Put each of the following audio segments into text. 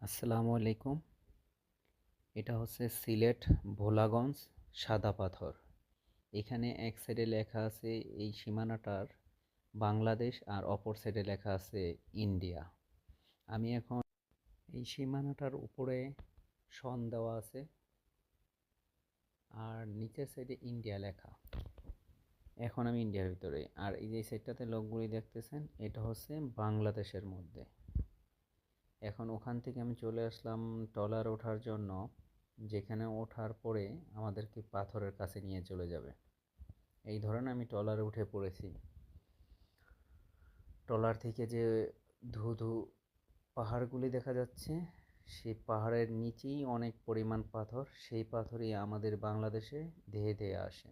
আসসালামু আলাইকুম। এটা হচ্ছে সিলেট ভোলাগঞ্জ সাদা পাথর। এখানে এক সাইডে লেখা আছে এই সীমানাটার বাংলাদেশ, আর অপর সাইডে লেখা আছে ইন্ডিয়া। আমি এখন এই সীমানাটার উপরে সন দেওয়া আছে, আর নিচের সাইডে ইন্ডিয়া লেখা। এখন আমি ইন্ডিয়ার ভিতরে, আর এই যে সাইডটাতে লোকগুলি দেখতেছেন, এটা হচ্ছে বাংলাদেশের মধ্যে। এখন ওখান থেকে আমি চলে আসলাম ট্রলার ওঠার জন্য, যেখানে ওঠার পরে আমাদেরকে পাথরের কাছে নিয়ে চলে যাবে। এই ধরনের আমি ট্রলারে উঠে পড়েছি। ট্রলার থেকে যে ধু পাহাড়গুলি দেখা যাচ্ছে, সেই পাহাড়ের নিচেই অনেক পরিমাণ পাথর। সেই পাথরই আমাদের বাংলাদেশে ধেয়ে ধেয়ে আসে,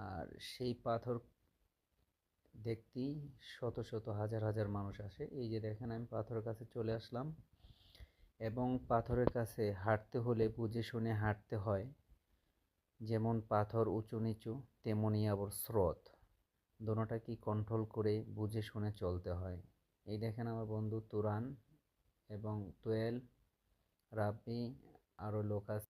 আর সেই পাথর দেখতেই শত শত হাজার হাজার মানুষ আসে। এই যে দেখেন, আমি পাথরের কাছে চলে আসলাম, এবং পাথরের কাছে হাঁটতে হলে বুঝে শুনে হাঁটতে হয়। যেমন পাথর উঁচু নিচু, তেমনই আবার স্রোত, দোনোটাকেই কন্ট্রোল করে বুঝে শুনে চলতে হয়। এই দেখেন আমার বন্ধু তুরান এবং তোয়েল, রাব্বি, আরও লোক আছে।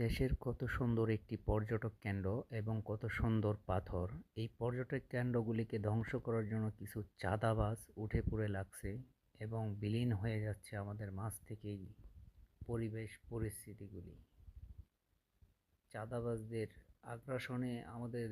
দেশের কত সুন্দর একটি পর্যটক কেন্দ্র এবং কত সুন্দর পাথর। এই পর্যটক কেন্দ্রগুলিকে ধ্বংস করার জন্য কিছু চাঁদাবাজ উঠে পড়ে লাগছে এবং বিলীন হয়ে যাচ্ছে আমাদের মাঝ থেকেই পরিবেশ পরিস্থিতিগুলি। চাঁদাবাজদের আগ্রাসনে আমাদের